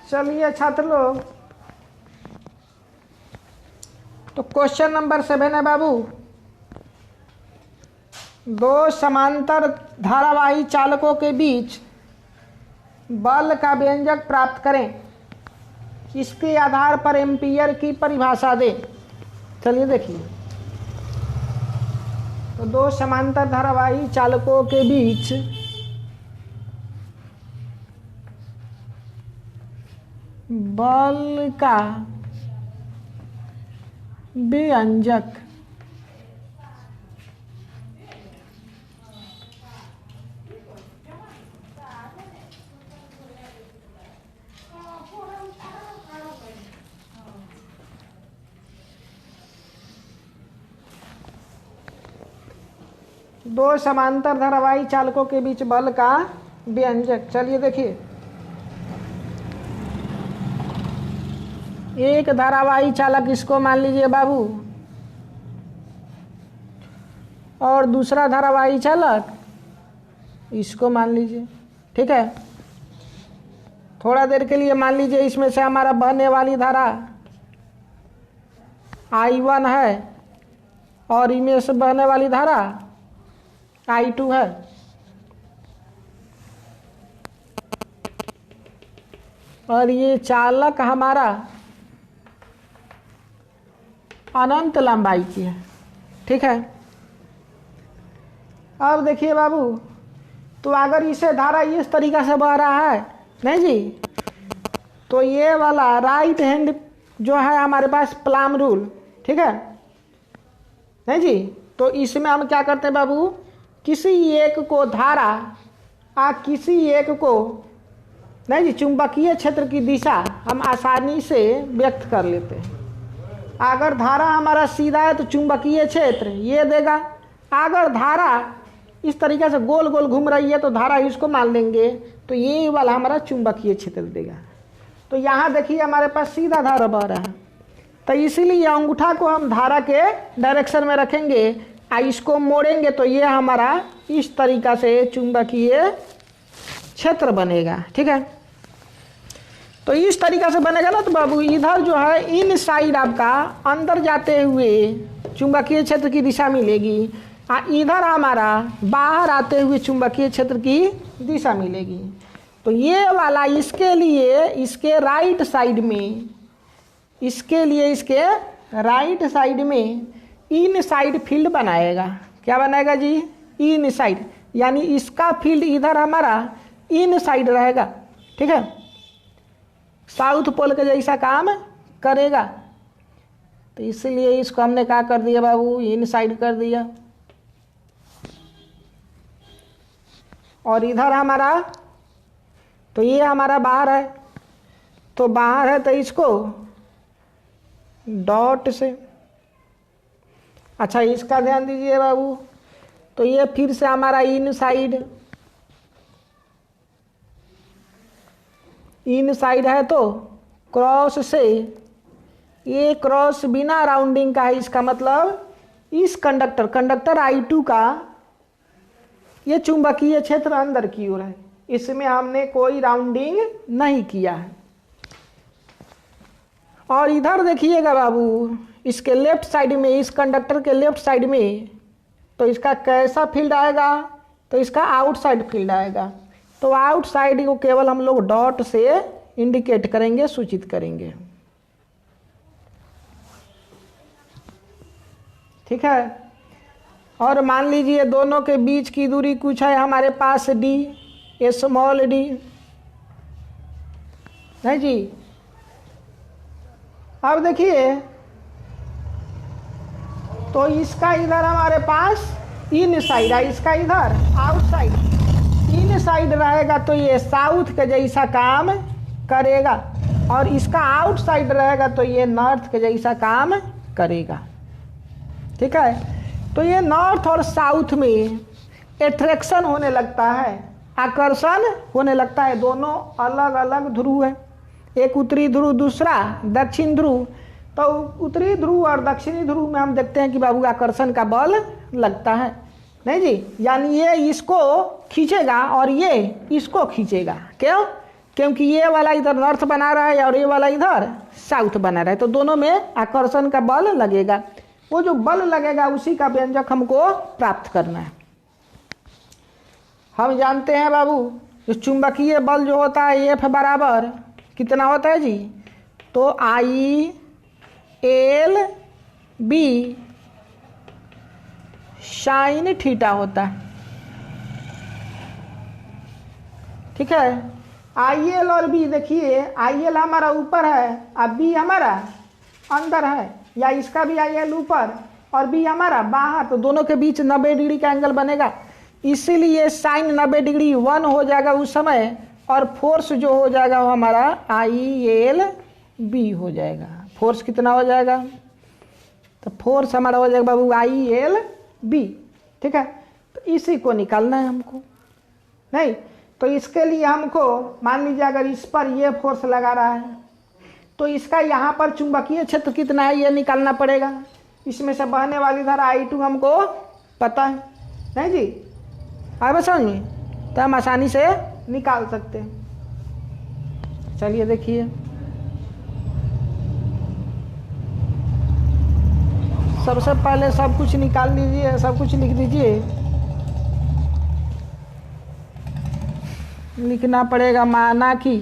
चलिए छात्र लोग, तो क्वेश्चन नंबर 7 है बाबू, दो समांतर धारावाही चालकों के बीच बल का व्यंजक प्राप्त करें, इसके आधार पर एम्पीयर की परिभाषा दें। चलिए देखिए, तो दो समांतर धारावाही चालकों के बीच बल का व्यंजक दो समांतर धारावाही चालकों के बीच बल का व्यंजक। चलिए देखिए, एक धारावाही चालक इसको मान लीजिए बाबू, और दूसरा धारावाही चालक इसको मान लीजिए। ठीक है, थोड़ा देर के लिए मान लीजिए इसमें से हमारा बहने वाली धारा I1 है और इनमें से बहने वाली धारा I2 है। और ये चालक हमारा अनंत लंबाई की है। ठीक है, अब देखिए बाबू, तो अगर इसे धारा इस तरीक़ा से बह रहा है नहीं जी, तो ये वाला राइट हैंड जो है हमारे पास प्लम रूल, ठीक है नहीं जी, तो इसमें हम क्या करते हैं बाबू, किसी एक को धारा किसी एक को नहीं जी चुंबकीय क्षेत्र की दिशा हम आसानी से व्यक्त कर लेते हैं। अगर धारा हमारा सीधा है तो चुंबकीय क्षेत्र ये देगा, अगर धारा इस तरीके से गोल गोल घूम रही है तो धारा इसको मान लेंगे, तो ये वाला हमारा चुंबकीय क्षेत्र देगा। तो यहाँ देखिए हमारे पास सीधा धारा बह रहा है, तो इसीलिए अंगूठा को हम धारा के डायरेक्शन में रखेंगे और इसको मोड़ेंगे तो ये हमारा इस तरीक़ा से चुंबकीय क्षेत्र बनेगा। ठीक है, तो इस तरीक़ा से बनेगा ना, तो बाबू इधर जो है इन साइड आपका अंदर जाते हुए चुंबकीय क्षेत्र की दिशा मिलेगी और इधर हमारा बाहर आते हुए चुंबकीय क्षेत्र की दिशा मिलेगी। तो ये वाला इसके लिए इसके राइट साइड में, इसके लिए इसके राइट साइड में इन साइड फील्ड बनाएगा। क्या बनाएगा जी? इन साइड, यानी इसका फील्ड इधर हमारा इन साइड रहेगा। ठीक है, साउथ पोल के जैसा काम करेगा, तो इसलिए इसको हमने क्या कर दिया बाबू, इन साइड कर दिया। और इधर हमारा, तो ये हमारा बाहर है, तो बाहर है तो इसको डॉट से, अच्छा इसका ध्यान दीजिए बाबू, तो ये फिर से हमारा इन साइड, इन साइड है तो क्रॉस से, ये क्रॉस बिना राउंडिंग का है, इसका मतलब इस कंडक्टर I2 का ये चुंबकीय क्षेत्र अंदर की ओर है, इसमें हमने कोई राउंडिंग नहीं किया है। और इधर देखिएगा बाबू, इसके लेफ्ट साइड में, इस कंडक्टर के लेफ्ट साइड में, तो इसका कैसा फील्ड आएगा, तो इसका आउटसाइड फील्ड आएगा। तो आउटसाइड को केवल हम लोग डॉट से इंडिकेट करेंगे, सूचित करेंगे। ठीक है, और मान लीजिए दोनों के बीच की दूरी कुछ है हमारे पास d, स्मॉल d, नहीं जी। अब देखिए, तो इसका इधर हमारे पास इन साइड है, इसका इधर आउटसाइड, इन साइड रहेगा तो ये साउथ के जैसा काम करेगा, और इसका आउटसाइड रहेगा तो ये नॉर्थ के जैसा काम करेगा। ठीक है, तो ये नॉर्थ और साउथ में एट्रैक्शन होने लगता है, आकर्षण होने लगता है। दोनों अलग अलग ध्रुव है, एक उत्तरी ध्रुव, दूसरा दक्षिण ध्रुव। तो उत्तरी ध्रुव और दक्षिणी ध्रुव में हम देखते हैं कि बाबू आकर्षण का बल लगता है, नहीं जी, यानी ये इसको खींचेगा और ये इसको खींचेगा। क्यों? क्योंकि ये वाला इधर नॉर्थ बना रहा है और ये वाला इधर साउथ बना रहा है, तो दोनों में आकर्षण का बल लगेगा। वो जो बल लगेगा उसी का व्यंजक हमको प्राप्त करना है। हम जानते हैं बाबू, जो चुंबकीय बल जो होता है एफ बराबर कितना होता है जी, तो I L B sine theta होता है। ठीक है, आई एल और बी, देखिए आई एल हमारा ऊपर है और बी हमारा अंदर है, या इसका भी आई एल ऊपर और बी हमारा बाहर, तो दोनों के बीच 90 डिग्री का एंगल बनेगा। इसीलिए साइन 90 डिग्री 1 हो जाएगा उस समय, और फोर्स जो हो जाएगा वो हमारा आई एल बी हो जाएगा। फोर्स कितना हो जाएगा, तो फोर्स हमारा हो जाएगा बाबू आई एल बी। ठीक है, तो इसी को निकालना है हमको। नहीं तो इसके लिए हमको मान लीजिए अगर इस पर ये फोर्स लगा रहा है तो इसका यहाँ पर चुंबकीय क्षेत्र कितना है ये निकालना पड़ेगा। इसमें से बहने वाली धारा I2 हमको पता है, नहीं जी, आए बस समझ में, तो हम आसानी से निकाल सकते हैं। चलिए देखिए, सबसे पहले सब कुछ निकाल लीजिए, सब कुछ लिख दीजिए। लिखना पड़ेगा माना कि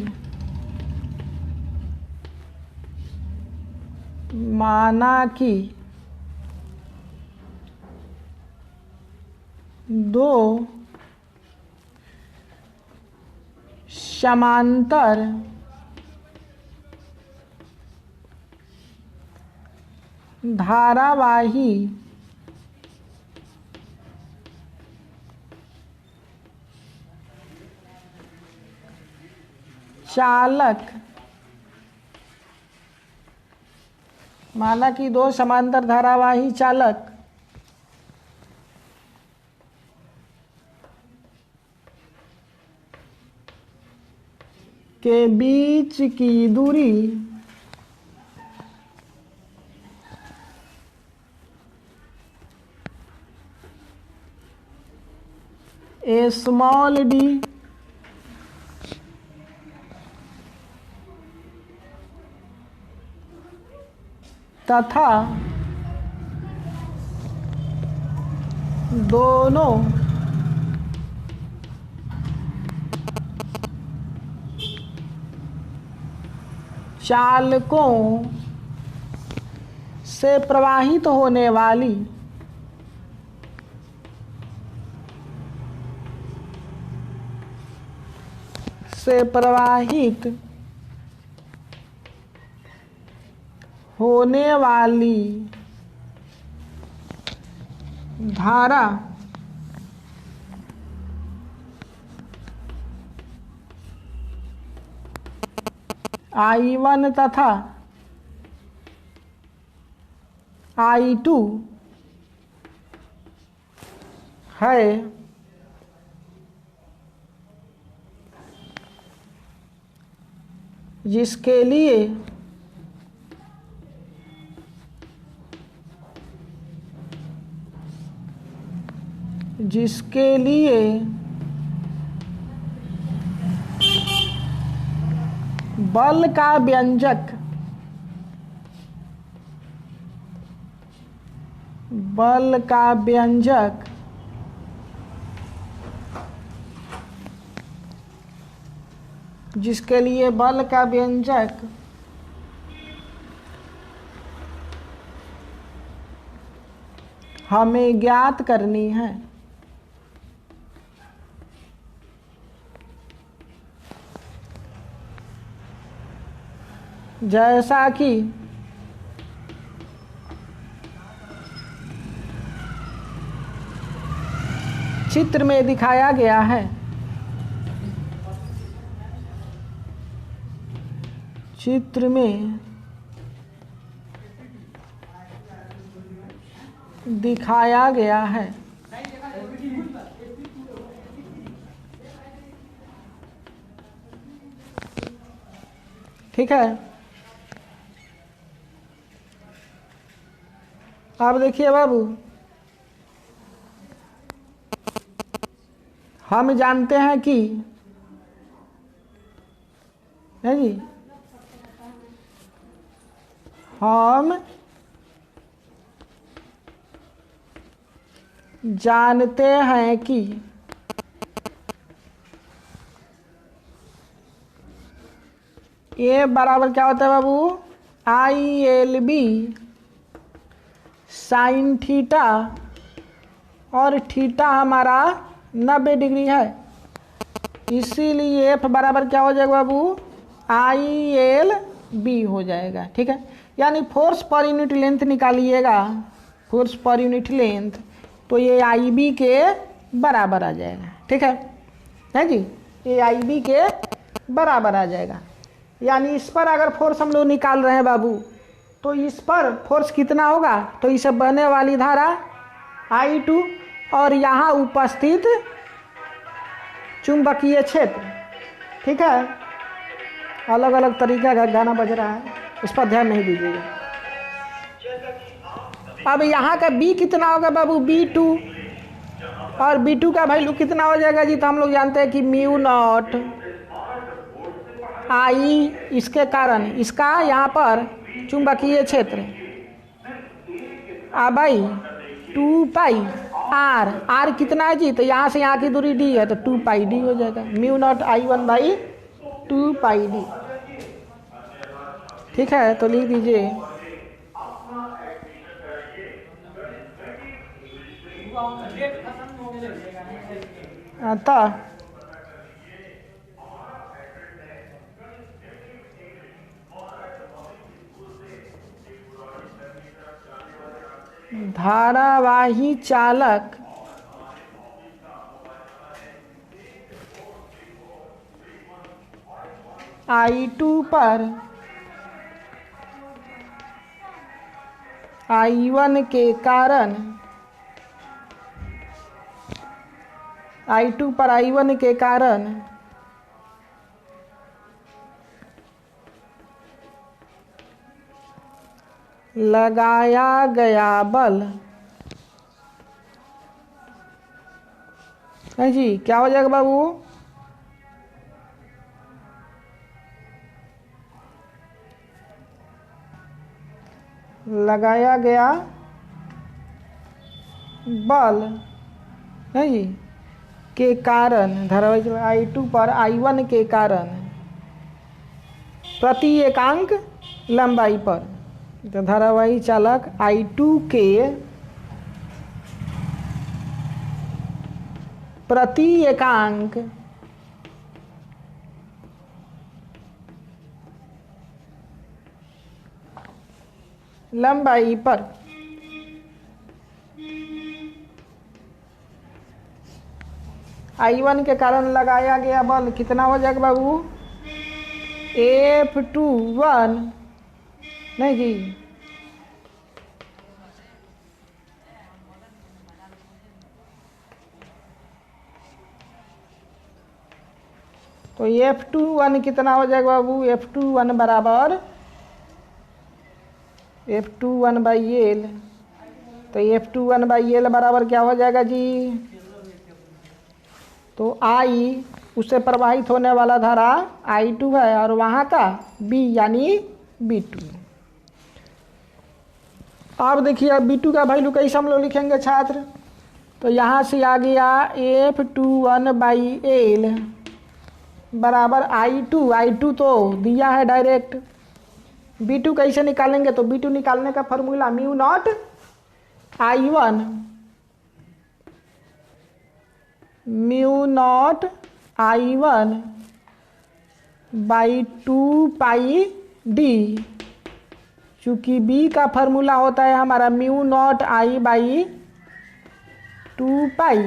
दो समांतर धारावाही चालक, माना कि दो समांतर धारावाही चालक के बीच की दूरी ए स्मॉल डी तथा दोनों चालकों से प्रवाहित होने वाली धारा I1 तथा I2 है, जिसके लिए बल का व्यंजक जिसके लिए बल का व्यंजक हमें ज्ञात करनी है। जैसा कि चित्र में दिखाया गया है, चित्र में दिखाया गया है। ठीक है, अब देखिए बाबू, हम जानते हैं कि है जी। हम जानते हैं कि ये बराबर क्या होता है बाबू, ILB साइन थीटा, और थीटा हमारा 90 डिग्री है, इसीलिए एफ बराबर क्या हो जाएगा बाबू, ILB हो जाएगा। ठीक है, यानी फोर्स पर यूनिट लेंथ निकालिएगा, फोर्स पर यूनिट लेंथ, तो ये IB के बराबर आ जाएगा। ठीक है जी, ये IB के बराबर आ जाएगा। यानी इस पर अगर फोर्स हम लोग निकाल रहे हैं बाबू, तो इस पर फोर्स कितना होगा, तो इसे बहने वाली धारा I2 और यहाँ उपस्थित चुंबकीय क्षेत्र। ठीक है, अलग अलग तरीका का गाना बज रहा है, उस पर ध्यान नहीं दीजिएगा। अब यहाँ का B कितना होगा बाबू, B2, और B2 का वैल्यू कितना हो जाएगा जी, तो हम लोग जानते हैं कि म्यू नॉट I, इसके कारण इसका यहाँ पर चुंबकीय क्षेत्र बाई 2 पाई R कितना है जी, तो यहाँ से यहाँ की दूरी D है, तो 2 पाई D हो जाएगा, mu naught I1 by 2 pi D। ठीक है, तो लिख दीजिए अतः धारावाही चालक I2 पर I1 के कारण, I2 पर I1 के कारण लगाया गया बल है जी, क्या हो जाएगा बाबू, लगाया गया बल है जी के कारण, धारावाही I2 पर I1 के कारण प्रति एकांक लंबाई पर, तो धारावाही चालक I2 के प्रति एकांक लंबाई पर I1 के कारण लगाया गया बल कितना हो जाएगा बाबू, F21 नहीं जी, तो F21 कितना हो जाएगा बाबू, F21 बराबर F21 बाई एल, तो F21 बाई एल बराबर क्या हो जाएगा जी, तो I उससे प्रवाहित होने वाला धारा I2 है, और वहाँ का B यानी B2। अब देखिए अब B2 का वैल्यू कैसे हम लोग लिखेंगे छात्र, तो यहाँ से आ गया F21 बाई एल बराबर I2 तो दिया है डायरेक्ट, B2 कैसे निकालेंगे, तो B2 निकालने का formula mu naught I1 mu naught I1 by 2 pi D, चूँकि B का फॉर्मूला होता है हमारा mu naught I by 2 pi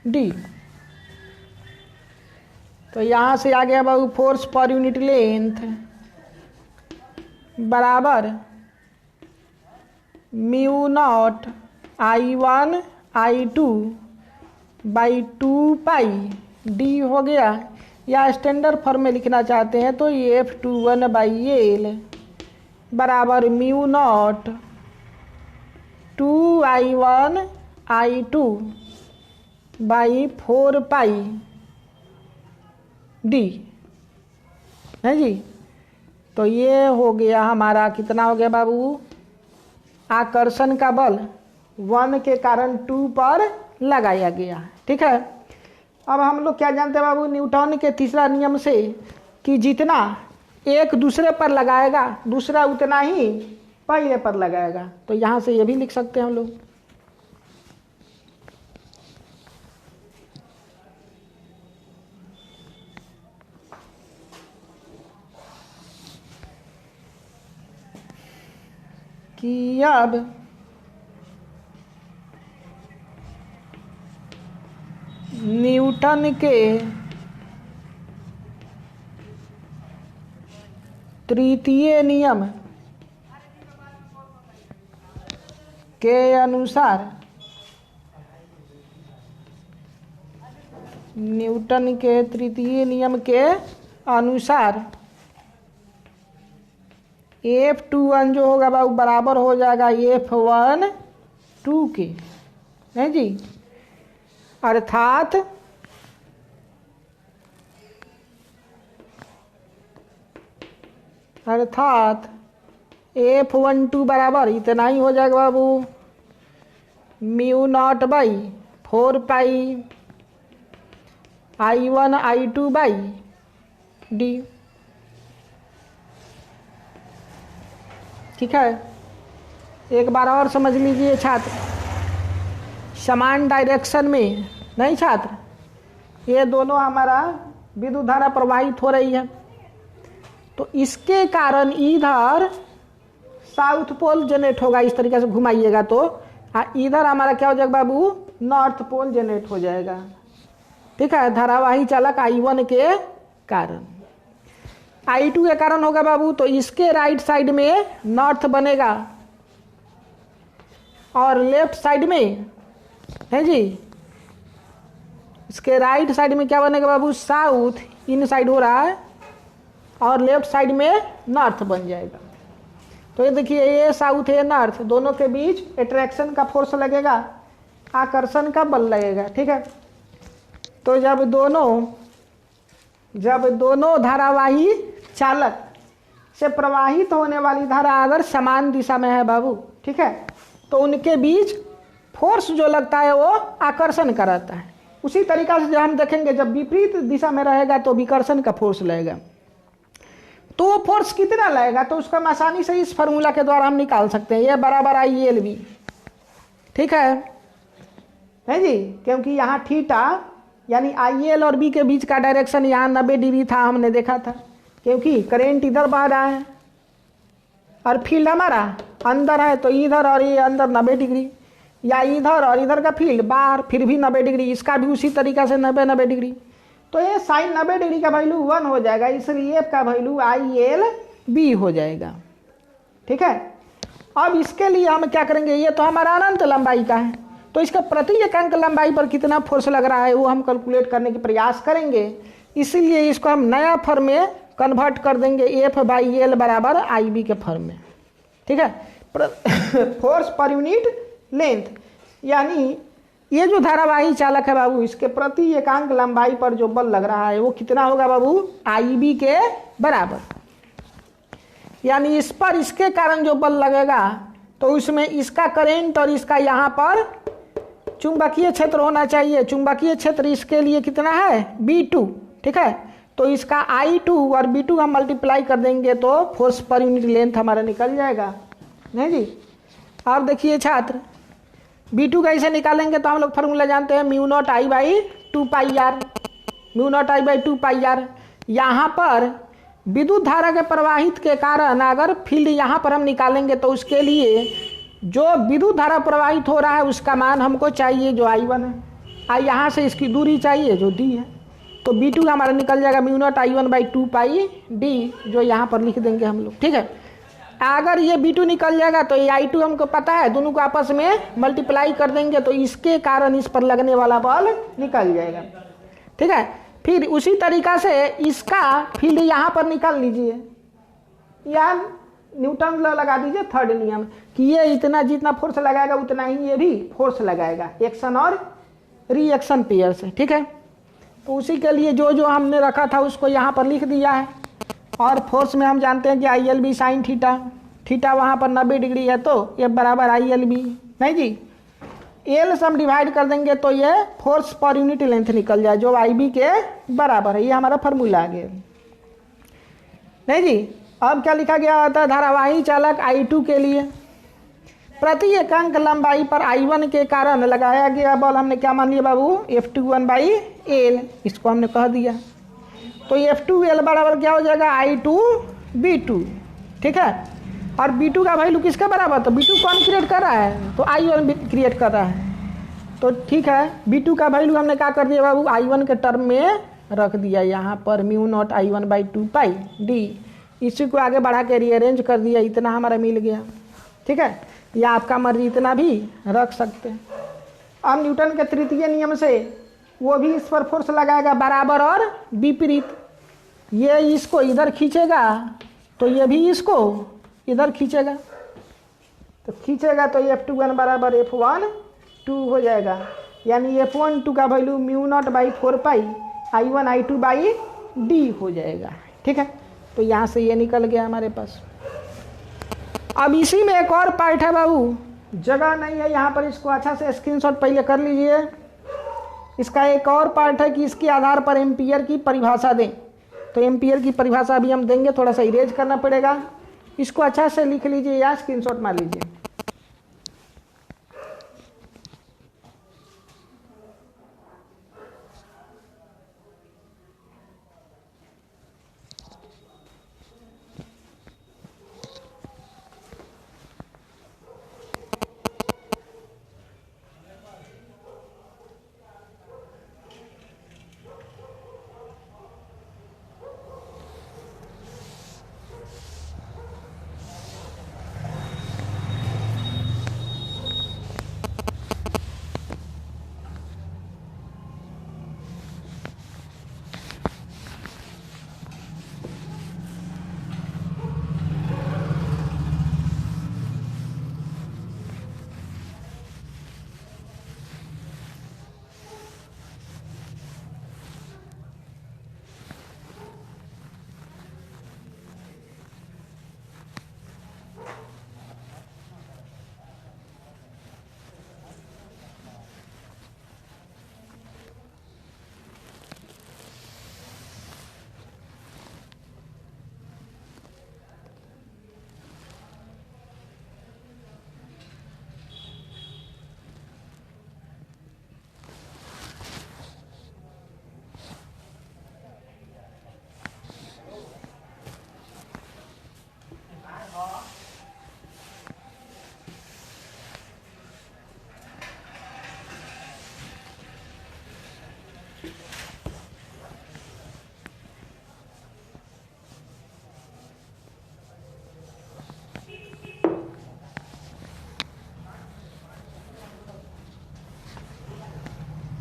D। तो यहाँ से आ गया बाबू फोर्स पर यूनिट लेंथ बराबर mu naught I1 I2 by 2 pi D हो गया, या स्टैंडर्ड फॉर्म में लिखना चाहते हैं तो ये F21 बाई एल बराबर mu naught 2I1 I2 by 4 pi D है जी। तो ये हो गया हमारा, कितना हो गया बाबू, आकर्षण का बल 1 के कारण 2 पर लगाया गया। ठीक है, अब हम लोग क्या जानते हैं बाबू, न्यूटन के तीसरा नियम से कि जितना एक दूसरे पर लगाएगा दूसरा उतना ही पहले पर लगाएगा। तो यहाँ से ये भी लिख सकते हैं हम लोग। कि अब न्यूटन के तृतीय नियम के अनुसार, न्यूटन के तृतीय नियम के अनुसार F21 जो होगा बाबू बराबर हो जाएगा F12 के, है जी। अर्थात F12 बराबर इतना ही हो जाएगा बाबू μ0/4 पाई I1 I2/d। ठीक है, एक बार और समझ लीजिए छात्र, समान डायरेक्शन में नहीं छात्र, ये दोनों हमारा विद्युत धारा प्रवाहित हो रही है, तो इसके कारण इधर साउथ पोल जनरेट होगा। इस तरीके से घुमाइएगा तो इधर हमारा क्या हो जाएगा बाबू, नॉर्थ पोल जनरेट हो जाएगा। ठीक है, धारावाही चालक I1 के कारण, I2 के कारण होगा बाबू, तो इसके राइट साइड में नॉर्थ बनेगा और लेफ्ट साइड में, है जी, इसके राइट साइड में क्या बनेगा बाबू, साउथ इन साइड हो रहा है और लेफ्ट साइड में नॉर्थ बन जाएगा। तो ये देखिए, ये साउथ है नॉर्थ, दोनों के बीच अट्रैक्शन का फोर्स लगेगा, आकर्षण का बल लगेगा। ठीक है, तो जब दोनों धारावाही चालक से प्रवाहित होने वाली धारा अगर समान दिशा में है बाबू, ठीक है, तो उनके बीच फोर्स जो लगता है वो आकर्षण का रहता है। उसी तरीका से जब हम देखेंगे जब विपरीत दिशा में रहेगा तो विकर्षण का फोर्स लगेगा। तो वो फोर्स कितना लगेगा, तो उसका हम आसानी से इस फार्मूला के द्वारा हम निकाल सकते हैं, ये बराबर IL/B। ठीक है जी, क्योंकि यहाँ थीटा यानी IL और B के बीच का डायरेक्शन यहाँ 90 डिग्री था, हमने देखा था, क्योंकि करंट इधर बह रहा है और फील्ड हमारा अंदर है, तो इधर और ये अंदर 90 डिग्री, या इधर और इधर का फील्ड बाहर फिर भी 90 डिग्री, इसका भी उसी तरीका से 90 डिग्री। तो ये साइन 90 डिग्री का वैल्यू 1 हो जाएगा, इसलिए F का वैल्यू IL/B हो जाएगा। ठीक है, अब इसके लिए हम क्या करेंगे, ये तो हमारा अनंत लंबाई का है, तो इसका प्रति एकांक लंबाई पर कितना फोर्स लग रहा है वो हम कैलकुलेट करने के प्रयास करेंगे। इसीलिए इसको हम नया फॉर्म में कन्वर्ट कर देंगे, F/L बराबर IB के फॉर्म में। ठीक है, फोर्स पर यूनिट लेंथ, यानी ये जो धारावाही चालक है बाबू, इसके प्रति एकांक लंबाई पर जो बल लग रहा है वो कितना होगा बाबू, IB के बराबर। यानी इस पर इसके कारण जो बल लगेगा तो उसमें इसका करंट और इसका यहाँ पर चुंबकीय क्षेत्र होना चाहिए। चुंबकीय क्षेत्र इसके लिए कितना है, B2। ठीक है, तो इसका I2 और B2 हम मल्टीप्लाई कर देंगे तो फोर्स पर यूनिट लेंथ हमारा निकल जाएगा। नहीं जी, अब देखिए छात्र, B2 कैसे निकालेंगे, तो हम लोग फार्मूला जानते हैं μ0I/2πr, μ0I/2πr। यहाँ पर विद्युत धारा के प्रवाहित के कारण अगर फील्ड यहाँ पर हम निकालेंगे तो उसके लिए जो विद्युत धारा प्रवाहित हो रहा है उसका मान हमको चाहिए जो I1 है, यहाँ से इसकी दूरी चाहिए जो D है, तो B2 हमारा निकल जाएगा μ0I1/2πd, जो यहाँ पर लिख देंगे हम लोग। ठीक है, अगर ये B2 निकल जाएगा तो ये I2 हमको पता है, दोनों को आपस में मल्टीप्लाई कर देंगे तो इसके कारण इस पर लगने वाला बल निकल जाएगा। ठीक है, फिर उसी तरीका से इसका फील्ड यहाँ पर निकाल लीजिए, या न्यूटन लॉ लगा दीजिए, थर्ड नियम, कि ये इतना जितना फोर्स लगाएगा उतना ही ये भी फोर्स लगाएगा, एक्शन और रिएक्शन पेयर से। ठीक है, तो उसी के लिए जो जो हमने रखा था उसको यहाँ पर लिख दिया है। और फोर्स में हम जानते हैं कि I L B sine theta, theta वहाँ पर 90 डिग्री है तो F बराबर आई एल बी, नहीं जी। एल से हम डिवाइड कर देंगे तो ये फोर्स पर यूनिट लेंथ निकल जाए जो आई बी के बराबर है। ये हमारा फार्मूला आ गया, नहीं जी। अब क्या लिखा गया होता है, धारावाही चालक I2 के लिए प्रति एकांक लंबाई पर I1 के कारण लगाया गया बल हमने क्या मान लिया बाबू, F21/L, इसको हमने कह दिया। तो F2L बराबर क्या हो जाएगा, I2/B2, ठीक है। और B2 का वैल्यू किसके बराबर, तो B2 कौन क्रिएट कर रहा है, तो I1 क्रिएट कर रहा है। तो ठीक है, B2 का वैल्यू हमने क्या कर दिया बाबू, I1 के टर्म में रख दिया यहाँ पर μ0 I1/2π/d। इसी को आगे बढ़ा के रीअरेंज कर दिया, इतना हमारा मिल गया, ठीक है। या आपका मर्जी इतना भी रख सकते हैं। अब न्यूटन के तृतीय नियम से वो भी इस पर फोर्स लगाएगा बराबर और विपरीत। ये इसको इधर खींचेगा तो ये भी इसको इधर खींचेगा, तो खींचेगा तो F21 बराबर F12 हो जाएगा। यानी F12 का वैल्यू μ0/4π I1 I2/d हो जाएगा, ठीक है। तो यहाँ से ये निकल गया हमारे पास। अब इसी में एक और पार्ट है बाबू, जगह नहीं है यहाँ पर, इसको अच्छा से स्क्रीनशॉट पहले कर लीजिए। इसका एक और पार्ट है कि इसके आधार पर एम्पियर की परिभाषा दें। तो एम्पियर की परिभाषा भी हम देंगे, थोड़ा सा इरेज करना पड़ेगा। इसको अच्छा से लिख लीजिए या स्क्रीनशॉट मार लीजिए।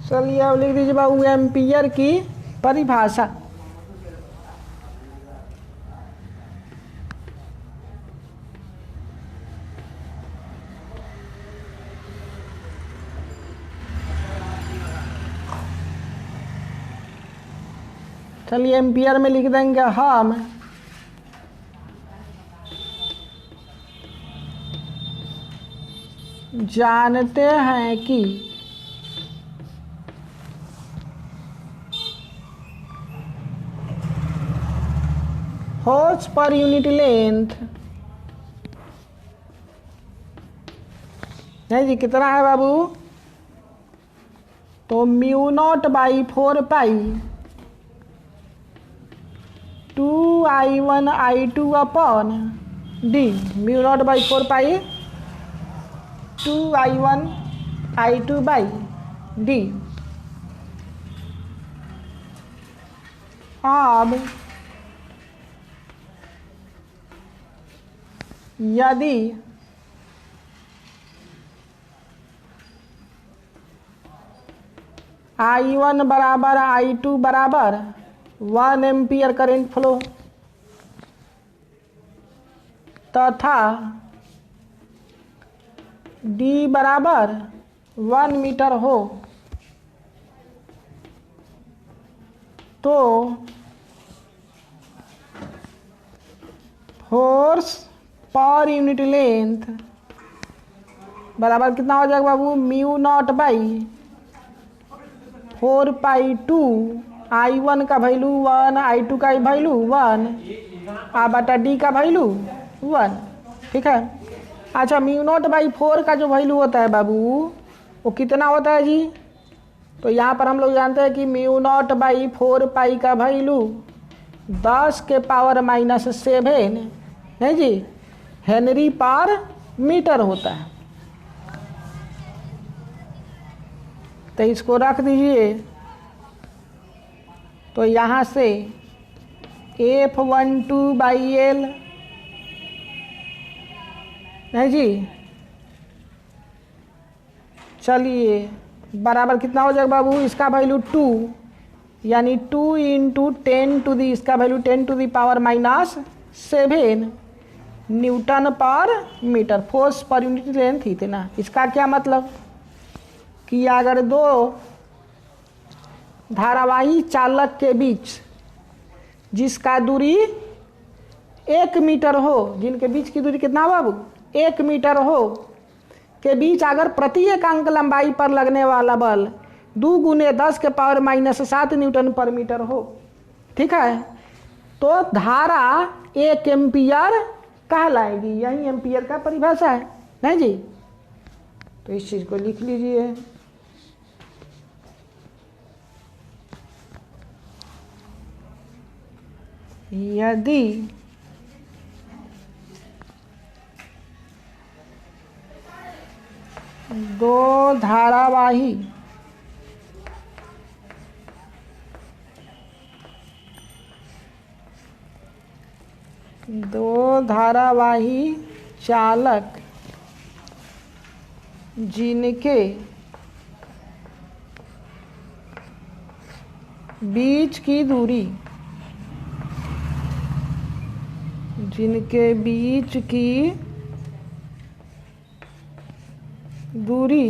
चलिए अब लिख दीजिए बाबू एम्पियर की परिभाषा। चलिए एम्पियर में लिख देंगे हम जानते हैं कि फोर्स पर यूनिट लेंथ, नहीं जी कितना है बाबू, तो μ0/4π 2I1 I2/d, μ0/4π 2I1 I2/d। अब यदि I1 बराबर I2 बराबर 1 एम्पियर करेंट फ्लो तथा D बराबर 1 मीटर हो तो फोर्स पर यूनिट लेंथ बराबर कितना हो जाएगा बाबू, म्यू नॉट बाई 4π2 I1 का वैल्यू 1, I2 का वैल्यू 1 बटा डी का वैल्यू 1। ठीक है। अच्छा, म्यू नॉट बाई 4 का जो वैल्यू होता है बाबू वो कितना होता है जी, तो यहाँ पर हम लोग जानते हैं कि म्यू नॉट बाई 4π का वैल्यू 10 के पावर -7 नहीं जी हेनरी पर मीटर होता है। तो इसको रख दीजिए। तो यहाँ से F12/L नहीं जी, चलिए बराबर कितना हो जाएगा बाबू, इसका वैल्यू 2 यानी 2 × 10 इसका value 10⁻7 newton per metre, force per unit length इतना। इसका क्या मतलब कि अगर दो धारावाही चालक के बीच जिसका दूरी 1 मीटर हो, जिनके बीच की दूरी कितना हो बाबू 1 मीटर हो, के बीच अगर प्रति एकांक लंबाई पर लगने वाला बल 2 × 10 के पावर -7 न्यूटन पर मीटर हो, ठीक है, तो धारा 1 एम्पियर कहलाएगी। यही एम्पियर का परिभाषा है नहीं जी। तो इस चीज को लिख लीजिए। यदि दो धारावाही चालक जिनके बीच की दूरी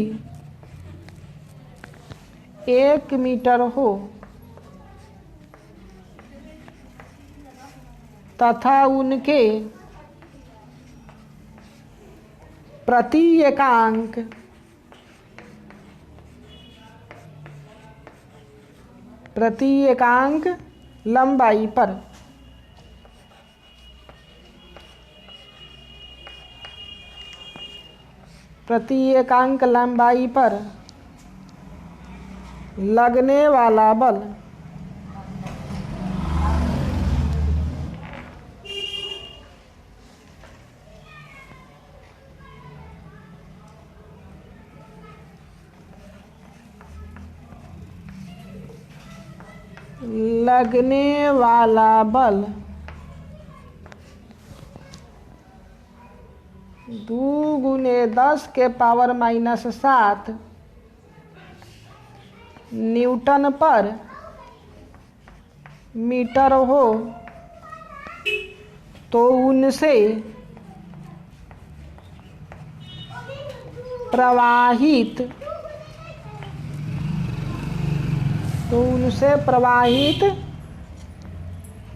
1 मीटर हो तथा उनके प्रति एकांक लंबाई पर लगने वाला बल दो गुने 10 के पावर -7 न्यूटन पर मीटर हो तो उनसे प्रवाहित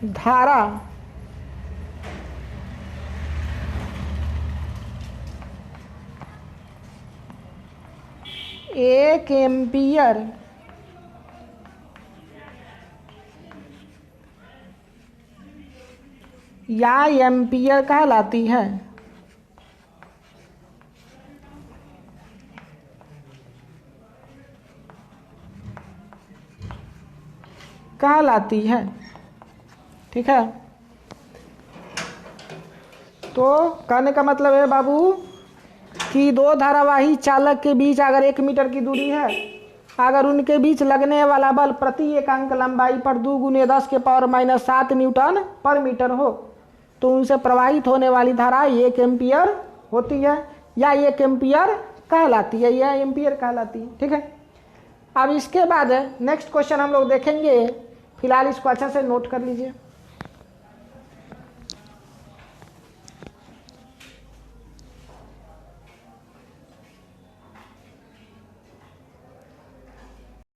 धारा 1 एम्पियर या एम्पियर कहलाती है। ठीक है। तो कहने का मतलब है बाबू कि दो धारावाही चालक के बीच अगर 1 मीटर की दूरी है, अगर उनके बीच लगने वाला बल प्रति एकांक लंबाई पर 2 × 10 के पावर -7 न्यूटन पर मीटर हो तो उनसे प्रवाहित होने वाली धारा 1 एम्पियर होती है या 1 एम्पियर कहलाती है, या एम्पियर कहलाती है। ठीक है। अब इसके बाद नेक्स्ट क्वेश्चन हम लोग देखेंगे, फिलहाल इसको अच्छा से नोट कर लीजिए।